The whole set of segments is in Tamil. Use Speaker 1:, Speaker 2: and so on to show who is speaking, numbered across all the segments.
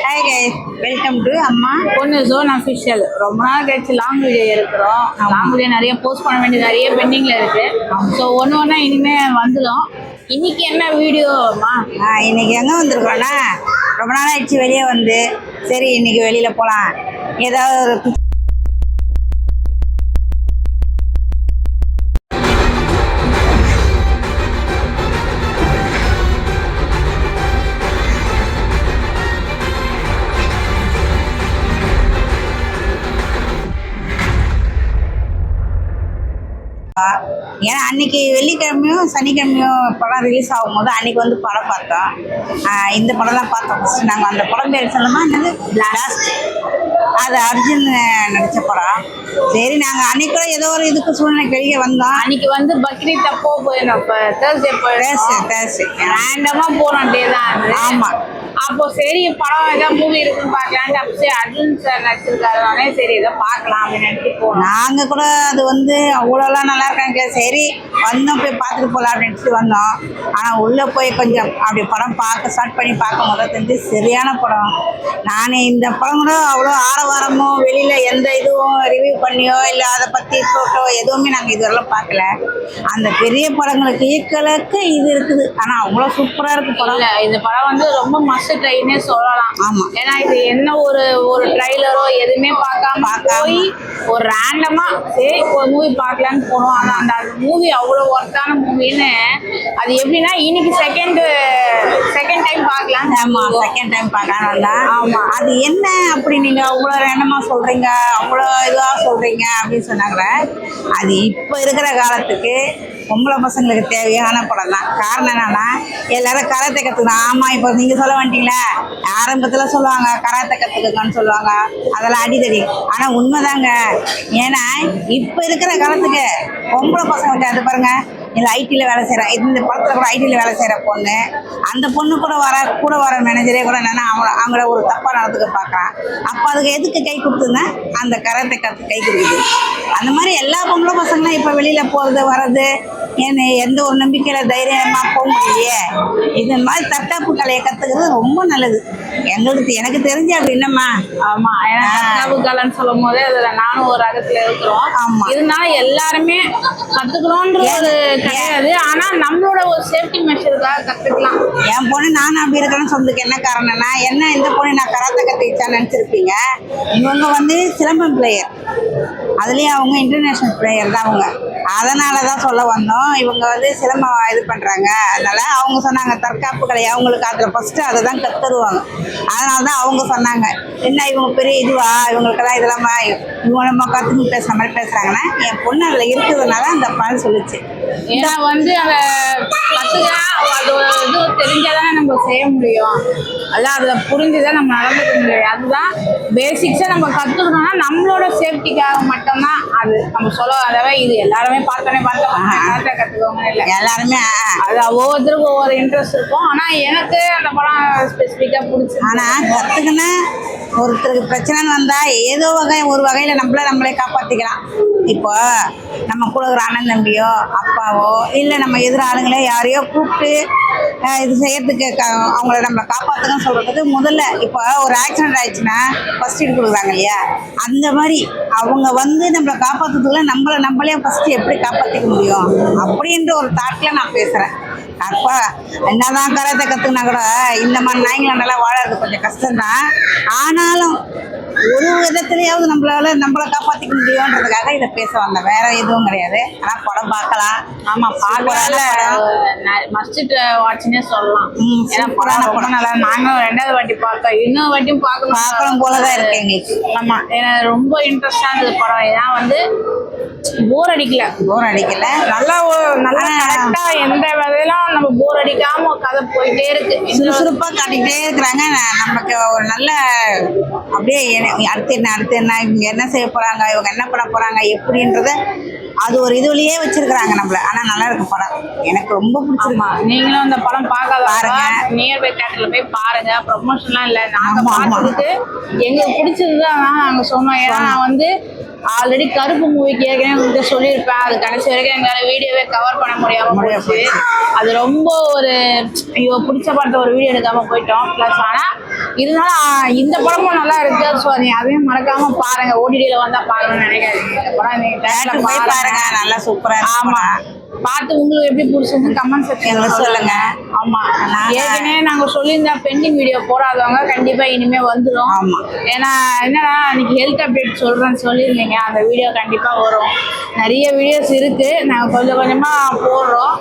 Speaker 1: ஹாய் கைஸ், வெல்கம் டு அம்மா
Speaker 2: பொண்ணு ஜோன் அஃபிஷியல். ரொம்ப நாள் கழிச்சு லாங் வீடியோ எடுக்கிறோம். லாங் வீடியோ நிறைய போஸ்ட் பண்ண வேண்டியது நிறைய பெண்டிங்கில் இருக்கு. ஸோ ஒன்று ஒன்றா இனிமேல் வந்துடும். இன்னைக்கு என்ன வீடியோமா?
Speaker 1: இன்னைக்கு எங்கே வந்திருக்கோன்னா, ரொம்ப நாள் ஆயிடுச்சு வெளியே வந்து. சரி இன்னைக்கு வெளியில் போகலாம், ஏதாவது ஒரு ஏன்னா அன்னைக்கு வெள்ளிக்கிழமையும் சனிக்கிழமையும் படம் ரிலீஸ் ஆகும்போது அன்னைக்கு வந்து படம் பார்த்தோம். இந்த படம் தான் பார்த்தோம் ஃபஸ்ட்டு. நாங்கள் அந்த படம் பேர் சொல்லமா என்னது, பிளாஸ்ட். அது அர்ஜுன் நடித்த படம். சரி நாங்கள் அன்னைக்கு கூட ஏதோ ஒரு இதுக்கு சூழ்நிலைக்கு வெளியே வந்தோம்.
Speaker 2: அன்னைக்கு வந்து பக்ரீத் அப்போ போயிருந்தோம். இப்போ தேர்ஸ்டே
Speaker 1: தேர்ஸ்டே
Speaker 2: ரேண்டமாக போனோம் டே தான் அது.
Speaker 1: ஆமாம்.
Speaker 2: அப்போ சரி படம் ஏதாவது மூவி இருக்குன்னு பார்க்கலான்ட்டு அப்போ சரி அர்ஜுன் சார் நடிச்சிருக்காருனாலே சரி ஏதோ பார்க்கலாம் அப்படின்னு நினச்சி போனோம்.
Speaker 1: நாங்கள் கூட அது வந்து அவ்வளோலாம் நல்லா இருக்காங்க, சரி வந்தோம் போய் பார்த்துட்டு போகலாம் அப்படின்ட்டு வந்தோம். ஆனால் உள்ளே போய் கொஞ்சம் அப்படி படம் ஸ்டார்ட் பண்ணி பார்க்கும் போது தெரிஞ்சு சரியான படம். நான் இந்த படம் கூட அவ்வளோ ஆரவாரமோ வெளியில் எந்த இதுவும் ரிவ்யூ பண்ணியோ இல்லை அதை பற்றி ஃபோட்டோ எதுவுமே நாங்கள் இதுவரெல்லாம் பார்க்கல. அந்த பெரிய படங்களுக்கு ஈக்குவலுக்கு இது இருக்குது. ஆனால் அவ்வளோ சூப்பராக இருக்குது படம்.
Speaker 2: இல்லை இந்த படம் வந்து ரொம்ப மஸ்ட் ட்ரைனே சொல்லலாம்.
Speaker 1: ஆமாம்.
Speaker 2: ஏன்னா இது என்ன ஒரு ட்ரைலரோ எதுவுமே பார்க்காம போய் ஒரு ரேண்டமா சரி ஒரு மூவி பார்க்கலான்னு போனோம். ஆனால் அந்த மூவி அவ்வளோ ஒர்த்தான மூவின்னு. அது எப்படின்னா இன்னைக்கு செகண்ட் டைம் பார்க்கலாம்.
Speaker 1: ஆமாம், செகண்ட் டைம் பார்க்கலாம்ல.
Speaker 2: ஆமாம்.
Speaker 1: அது என்ன அப்படி நீங்கள் அவ்வளோ ரேண்டமாக சொல்கிறீங்க, அவ்வளோ இதுவாக சொல்கிறீங்க அப்படின்னு சொன்னாங்களே. அது இப்போ இருக்கிற காலத்துக்கு பொம்பளை பசங்களுக்கு தேவையான படம் தான். காரணம் என்னன்னா எல்லாரும் கராத்தே கற்றுக்கணும். ஆமாம், இப்போ நீங்கள் சொல்ல வேண்டிங்களே, ஆரம்பத்தில் சொல்லுவாங்க கராத்தே கற்றுக்கங்கன்னு சொல்லுவாங்க, அதெல்லாம் அடிதடி. ஆனால் உண்மைதாங்க. ஏன்னா இப்போ இருக்கிற காலத்துக்கு பொம்பளை பசங்களுக்கு அது பாருங்க, இல்லை ஐடியில் வேலை செய்கிறேன், இந்த படத்தில் கூட ஐடியில் வேலை செய்கிற பொண்ணு, அந்த பொண்ணு கூட வர மேனேஜரே கூட என்னென்னா அவங்கள ஒரு தப்பாக நடந்துக்க பார்க்குறான். அப்போ அதுக்கு எதுக்கு கை கொடுத்துன்னா அந்த கராத்தே கற்று கை கொடுக்குது. அந்த மாதிரி எல்லா பொம்பளை பசங்களும் இப்போ வெளியில் போகிறது வர்றது ஏன்னு எந்த ஒரு நம்பிக்கையில் தைரியமாக போக முடியலையே. இது மாதிரி தற்காப்பு கலையை கற்றுக்கிறது ரொம்ப நல்லது. எனக்கு தெரிஞ்சு அப்படி என்னம்மா.
Speaker 2: ஆமாம், ஏன்னா தற்காப்பு கலைன்னு சொல்லும் போதே அதில் நானும் ஒரு ரகத்தில் இருக்கிறோம்.
Speaker 1: ஆமாம்.
Speaker 2: இருந்தாலும் எல்லாருமே கற்றுக்கணுன்றது கிடையாது. ஆனால் நம்மளோட ஒரு சேஃப்டி மெஷருக்காக கற்றுக்கலாம்.
Speaker 1: என் பொண்ணு நானும் அப்படி இருக்கிறேன்னு சொல்றதுக்கு என்ன காரணம்னா, என்ன இந்த பொண்ணு நான் கராத்தே கற்றுக்கிச்சான்னு நினச்சிருப்பீங்க. இவங்க வந்து சிலம்பம் பிளேயர், அதுலேயும் அவங்க இன்டர்நேஷ்னல் பிளேயர் தான் அவங்க. அதனால தான் சொல்ல வந்தோம். இவங்க வந்து சிலம்பம் இது பண்ணுறாங்க. அதனால் அவங்க சொன்னாங்க தற்காப்பு கலை அவங்களுக்கு அதில் ஃபஸ்ட்டு அதை தான் கற்றுருவாங்க. அதனால தான் அவங்க சொன்னாங்க, என்ன இவங்க பெரிய இதுவா, இவங்களுக்கெல்லாம் இதெல்லாம் இவங்க நம்ம கற்றுன்னு பேசுகிற மாதிரி பேசுகிறாங்கன்னா, என் பொண்ணு அதில் இருக்கிறதுனால அந்த பால் சொல்லிச்சு.
Speaker 2: ஏன்னா வந்து அதை கற்றுக்க அது இது தெரிஞ்சாதானே நம்ம செய்ய முடியும். அதான் அதில் புரிஞ்சுதான் நம்ம நடந்துக்க முடியும். அதுதான் பேசிக்ஸாக நம்ம கற்றுக்கணும்னா நம்மளோட சேஃப்டிக்காக மட்டும்தான். அது நம்ம சொல்ல அதாவது இது எல்லாருமே பார்த்தோன்னே கற்றுக்கோங்க இல்லை,
Speaker 1: எல்லாருமே
Speaker 2: அது ஒவ்வொருத்தருக்கும் ஒவ்வொரு இன்ட்ரெஸ்ட் இருக்கும். ஆனால் எனக்கு அந்த படம் ஸ்பெசிஃபிக்காக பிடிச்சி.
Speaker 1: ஆனால் கற்றுக்குன்னா ஒருத்தருக்கு பிரச்சனைன்னு வந்தால் ஏதோ ஒரு வகையில் நம்மளே காப்பாற்றிக்கலாம். இப்போ நம்ம கூட ஒரு அண்ணன் தம்பியோ அப்பாவோ இல்லை நம்ம எதிர ஆளுங்களே யாரையோ கூப்பிட்டு இது செய்யறதுக்கு அவங்கள நம்மளை காப்பாற்றுக்கன்னு சொல்கிறதுக்கு முதல்ல இப்போ ஒரு ஆக்சிடென்ட் ஆயிடுச்சுன்னா ஃபஸ்ட் எய்ட் கொடுக்குறாங்க இல்லையா, அந்த மாதிரி அவங்க வந்து நம்மளை காப்பாற்றுறதுக்குள்ள நம்மளே ஃபஸ்ட்டு எப்படி காப்பாற்றிக்க முடியும் அப்படின்ற ஒரு தாட்டில் நான் பேசுகிறேன். அப்போ என்னதான் கராத்தே கற்றுக்கினா கூட இந்த மாதிரி நாய்ங்களை நல்லா வாழறது கொஞ்சம் கஷ்டம்தான். ஆனாலும் ஒரு விதத்துலையாவது நம்மளை காப்பாற்றிக்க முடியுன்றதுக்காக இதை பேச வந்தேன், வேற எதுவும் கிடையாது. ஆனால் படம் பார்க்கலாம்.
Speaker 2: ஆமாம், பார்க்கலாம், மஸ்ட் வாட்ச்னே சொல்லலாம். ஏன்னா படம் நல்லா. நாங்களும் 2வது வாட்டி பார்த்தோம், இன்னொரு வாட்டியும் பார்க்கணும்
Speaker 1: போலதான் இருக்கு எங்களுக்கு.
Speaker 2: ஆமாம், எனக்கு ரொம்ப இன்ட்ரெஸ்டானது படம். ஏன்னா வந்து போர் அடிக்கல, நல்லா கரெக்டா எந்த வகையிலும் நம்ம போர் அடிக்காம கதை போயிட்டே இருக்கு.
Speaker 1: சுறுசுறுப்பா காட்டிக்கிட்டே இருக்கிறாங்க. நமக்கு ஒரு நல்ல அப்படியே அடுத்து என்ன இவங்க என்ன செய்ய போறாங்க, இவங்க என்ன பண்ண போறாங்க எப்படின்றத அது ஒரு இதுலயே வச்சிருக்கிறாங்க நம்மள. ஆனா நல்லா இருக்கு படம், எனக்கு ரொம்ப பிடிச்சிருமா.
Speaker 2: நீங்களும் அந்த படம் பார்க்காத
Speaker 1: பாருங்க,
Speaker 2: நியர்பை தியேட்டர்ல போய் பாருங்க. ப்ரொமோஷன்லாம் இல்லை, நாங்க பார்த்ததுக்கு எங்களுக்கு பிடிச்சதுதான் நாங்க சொன்னோம். ஏன்னா நான் வந்து ஆல்ரெடி கருப்பு மூவிக்கு ஏற்கனவே உங்கள்கிட்ட சொல்லியிருப்பேன். அது கடைசி வரைக்கும் எங்களால் வீடியோவே கவர் பண்ண முடியாமல் போச்சு. அது ரொம்ப ஒரு ஐயோ பிடிச்ச படத்தை ஒரு வீடியோ எடுக்காமல் போயிட்டோம். ப்ளஸ் ஆனால் இருந்தாலும் இந்த படமும் நல்லா இருக்கு. ஸோ நீ அதையும் மறக்காம பாருங்க. ஓடிடியில் வந்தால் பார்க்கணும்னு நினைக்காதீங்க. இந்த படம் நீங்கள்
Speaker 1: பாருங்க, நல்லா சூப்பராக.
Speaker 2: ஆமாம், பார்த்து உங்களுக்கு எப்படி பிடிச்சிருந்து கமெண்ட் செக்ஷன்ல சொல்லுங்க. ஆமா, ஏற்கனவே நாங்க சொல்லியிருந்தா பெண்டிங் வீடியோ போடாதவங்க கண்டிப்பா இனிமே வந்துடும்.
Speaker 1: ஆமா,
Speaker 2: ஏன்னா என்னன்னா இன்னைக்கு ஹெல்த் அப்டேட் சொல்றேன்னு சொல்லியிருந்தீங்க, அந்த வீடியோ கண்டிப்பா வரும். நிறைய வீடியோஸ் இருக்கு, நாங்க கொஞ்சம் கொஞ்சமா போடுறோம்.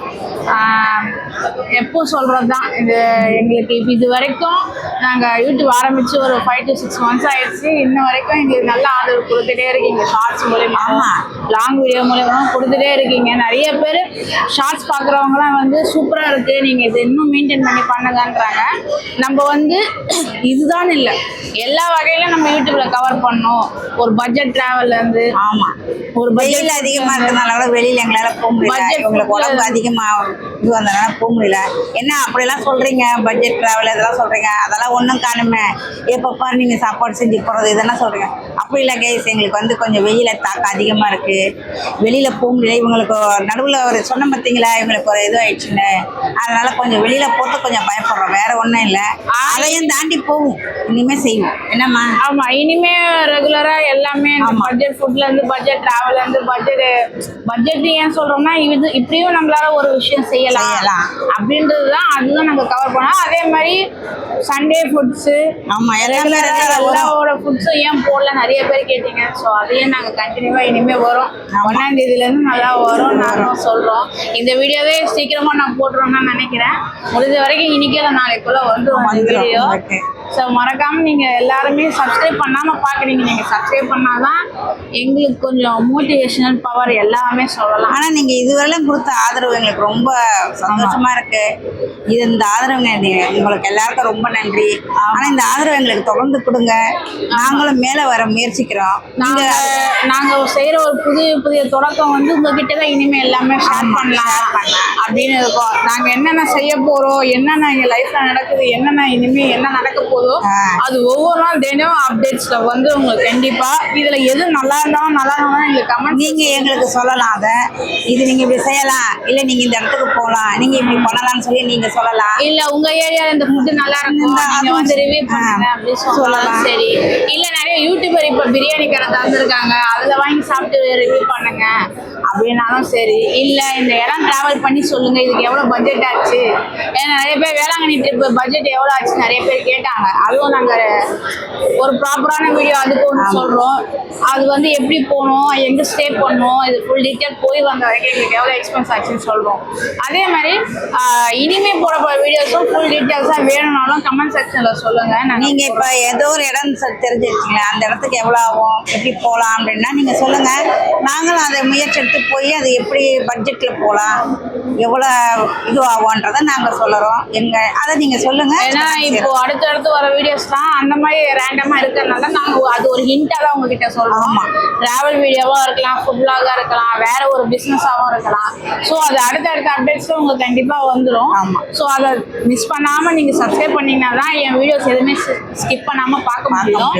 Speaker 2: எப்போ சொல்றது தான் இது. எங்களுக்கு இப்போ இது வரைக்கும் நாங்கள் யூடியூப் ஆரம்பித்து ஒரு 5 to 6 months ஆயிடுச்சு. இன்ன வரைக்கும் எங்களுக்கு நல்ல ஆதரவு கொடுத்துட்டே இருக்கீங்க. ஷார்ட்ஸ் மூலயமா, லாங் வீடியோ மூலயமா கொடுத்துட்டே இருக்கீங்க. நிறைய பேர் ஷார்ட்ஸ் பார்க்குறவங்களாம் வந்து சூப்பராக இருக்குது, நீங்கள் இது இன்னும் மெயின்டைன் பண்ணி பண்ணுங்கன்றாங்க. நம்ம வந்து இதுதான் இல்லை, எல்லா வகையிலும் நம்ம யூடியூப்பில் கவர் பண்ணோம். ஒரு பட்ஜெட் ட்ராவல்லேருந்து,
Speaker 1: ஆமாம், ஒரு பட்ஜெட் அதிகமாக இருக்கிறதுனால கூட வெளியில் எங்களால் போக முடியல. உங்களுக்கு உடம்பு அதிகமாக இது வந்ததுனால போக முடியல. என்ன அப்படிலாம் சொல்கிறீங்க, பட்ஜெட் ட்ராவல் இதெல்லாம் சொல்கிறீங்க, அதெல்லாம் ஒன்றும் காணுமே. எப்பப்பா நீங்கள் சாப்பாடு செஞ்சு போகிறது இதெல்லாம் சொல்கிறீங்க. அப்படி இல்லை கைஸ், எங்களுக்கு வந்து கொஞ்சம் வெயில தாக்கம் அதிகமாக இருக்குது, வெளியில் போக முடியல. இவங்களுக்கு நடுவில் ஒரு சொன்ன பார்த்தீங்களா, இவங்களுக்கு ஒரு இது ஆயிடுச்சுன்னு, அதனால் கொஞ்சம் வெளியில் போட்டு கொஞ்சம் பயப்படுறோம். வேறு ஒன்றும் இல்லை, அதையும் தாண்டி போகும். இனிமேல் செய்வோம். என்னம்மா?
Speaker 2: ஆமாம், இனிமேல் ரெகுலராக எல்லாமே பட்ஜெட் ஃபுட்லேருந்து பட்ஜெட் ட்ராவல்லேருந்து பட்ஜெட் ஏன் சொல்கிறோம்னா இது இப்படியும் நம்மளால ஒரு விஷயம் செய்யலாம் அப்படின்றது தான். அதுதான் நாங்கள் கவர் பண்ணோம். அதே மாதிரி சண்டே ஃபுட்ஸு,
Speaker 1: ஆமாம்,
Speaker 2: எல்லாரோட ஃபுட்ஸும் ஏன் போடல நிறைய பேர் கேட்டீங்க. ஸோ அதையும் நாங்கள் கண்டினியூவாக இனிமேல் வரும். 1ஆம் தேதியிலேருந்து நல்லா வரும் நாங்களும் சொல்கிறோம். இந்த வீடியோவே சீக்கிரமாக நான் போட்டுருவோம்னு நினைக்கிறேன். முடிஞ்ச வரைக்கும் இன்னைக்கு இல்லை நாளைக்குள்ளே வந்துடும் அந்த வீடியோ. ஸோ மறக்காமல் நீங்கள் எல்லாருமே சப்ஸ்கிரைப் பண்ணாமல் பார்க்குறீங்க. நீங்கள் சப்ஸ்கிரைப் பண்ணாதான் எங்களுக்கு கொஞ்சம் மோட்டிவேஷனல் பவர் எல்லாமே சொல்லலாம்.
Speaker 1: ஆனால் நீங்கள் இதுவரையிலும் கொடுத்த ஆதரவு எங்களுக்கு ரொம்ப சந்தோஷமாக இருக்குது. இந்த ஆதரவுங்க உங்களுக்கு எல்லாருக்கும் ரொம்ப நன்றி. ஆனால் இந்த ஆதரவு எங்களுக்கு தொடர்ந்து கொடுங்க, நாங்களும் மேலே வர முயற்சிக்கிறோம்.
Speaker 2: நாங்கள் செய்கிற ஒரு புதிய தொடக்கம் வந்து உங்ககிட்ட தான் இனிமேல் எல்லாமே ஷேர் பண்ணலாம் அப்படின்னு இருக்கோம். நாங்கள் என்னென்ன செய்ய போகிறோம், என்னென்ன எங்கள் லைஃப்பில் நடக்குது, என்னென்ன இனிமேல் என்ன நடக்க போதோ அது ஒவ்வொரு நாள் தினம் அப்டேட்ஸ்ல வந்து உங்களுக்கு கண்டிப்பா இதுல எது நல்லா இருந்தாலும் எங்களுக்கு கமெண்ட்
Speaker 1: நீங்க எங்களுக்கு சொல்லலாம். அதை இது நீங்க இப்படி செய்யலாம், இல்ல நீங்க இந்த இடத்துக்கு போகலாம், நீங்க இப்படி பண்ணலாம்னு சொல்லி நீங்க சொல்லலாம்.
Speaker 2: இல்ல உங்க ஏரியால இந்த ஃபுட் நல்லா இருக்கும், நீங்க வந்து ரிவ்யூ பண்ணுங்க அப்படி சொல்லலாம். சரி, இல்ல நிறைய யூடியூபர் இப்ப பிரியாணி கடை தந்திருக்காங்க, அதுல வாங்கி சாப்பிட்டு ரிவ்யூ பண்ணுங்க அப்படின்னாலும் சரி. இல்ல இந்த இடம் டிராவல் பண்ணி சொல்லுங்க, இதுக்கு எவ்வளவு பட்ஜெட் ஆச்சு. ஏன்னா நிறைய பேர் வேளாங்கண்ணி ட்ரிப் பட்ஜெட் எவ்வளவு ஆச்சு நிறைய பேர் கேட்டாங்க. அதுவும் நாங்கள் ஒரு ப்ராப்பரான வீடியோ அதுக்கு ஒன்று சொல்கிறோம். அது வந்து எப்படி போகணும், எங்கே ஸ்டே பண்ணணும், இது ஃபுல் டீட்டெயில் போய் வந்த வரைக்கும் எங்களுக்கு எவ்வளோ எக்ஸ்பென்ஸ் ஆச்சுன்னு சொல்கிறோம். அதே மாதிரி இனிமேல் போகிற வீடியோஸும் ஃபுல் டீட்டெயில்ஸாக வேணும்னாலும் கமெண்ட் செக்ஷனில் சொல்லுங்கள். நீங்கள்
Speaker 1: இப்போ ஏதோ ஒரு இடம் தெரிஞ்சிருக்கீங்களா, அந்த இடத்துக்கு எவ்வளோ ஆகும், எப்படி போகலாம் அப்படின்னா நீங்கள் சொல்லுங்கள். நாங்களும் அதை முயற்சி எடுத்து போய் அது எப்படி பட்ஜெட்டில் போகலாம், எவ்வளோ இது ஆகும்ன்றதை நாங்கள் சொல்லுறோம். அதை நீங்கள் சொல்லுங்கள்.
Speaker 2: ஏன்னா இப்போ அடுத்தடுத்து வர வீடியோஸ்லாம் அந்த மாதிரி ரேண்டமாக இருக்கிறதுனால நாங்கள் அது ஒரு ஹிண்டாக தான் உங்ககிட்ட சொல்கிறோம். ட்ராவல் வீடியோவாக இருக்கலாம், ஃபுட் விளாகாக இருக்கலாம், வேற ஒரு பிஸ்னஸாகவும் இருக்கலாம். ஸோ அது அடுத்தடுத்த அப்டேட்ஸில் உங்களுக்கு கண்டிப்பாக வந்துடும். ஸோ அதை மிஸ் பண்ணாமல் நீங்கள் சப்ஸ்கிரைப் பண்ணிங்கன்னா தான் என் வீடியோஸ் எதுவுமே ஸ்கிப் பண்ணாமல் பார்க்க முடியும்.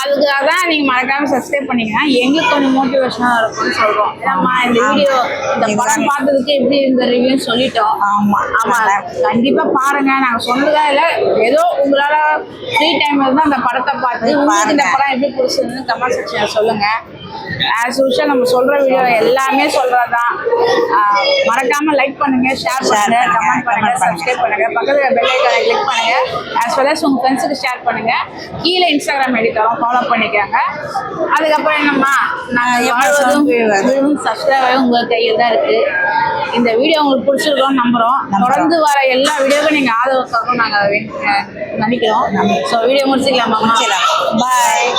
Speaker 2: அதுக்காக தான் நீங்கள் மறக்காமல் சப்ஸ்கிரைப் பண்ணிங்கன்னா எங்களுக்கு கொஞ்சம் மோட்டிவேஷனாக இருக்கும்னு சொல்கிறோம். ஏன்னா இந்த வீடியோ இந்த படம் பார்த்ததுக்கு எப்படி இந்த ரிவ்யூன்னு சொல்லிட்டோம். ஆமாம், கண்டிப்பாக பாருங்கள். நாங்கள் சொன்னதாக இல்லை, ஏதோ உங்களால் ஃப்ரீ டைம் இருந்தால் அந்த படத்தை பார்த்து உங்களுக்கு இந்த படம் எப்படி பிடிச்சிருந்துன்னு கமெண்ட் செக்ஷனில் சொல்லுங்கள். ஆஸ் யூஷுவல் நம்ம சொல்கிற வீடியோ எல்லாமே சொல்கிறதான். மறக்காமல் லைக் பண்ணுங்கள், ஷேர் பண்ணுங்கள், கமெண்ட் பண்ணுங்கள், சப்ஸ்கிரைப் பண்ணுங்கள், பக்கத்தில் பெல் ஐக்கானை கிளிக் பண்ணுங்கள். ஆஸ் வெல் அஸ் உங்கள் ஃப்ரெண்ட்ஸுக்கு ஷேர் பண்ணுங்கள். கீழே இன்ஸ்டாகிராம் ஐடி தரோம், ஃபாலோ பண்ணிக்கோங்க. அதுக்கப்புறம் என்னம்மா, நாங்கள் வாழ்வதும் சப்ஸ்கிரைபரும் உங்கள் கையில் தான் இருக்குது. இந்த வீடியோ உங்களுக்கு பிடிச்சிருக்கோம்னு நம்புகிறோம். தொடர்ந்து வர எல்லா வீடியோவுக்கும் நீங்கள் ஆதரவு தரணும் நாங்கள் நினைக்கிறோம். ஸோ வீடியோ முடிச்சுக்கலாமா?
Speaker 1: பாய்.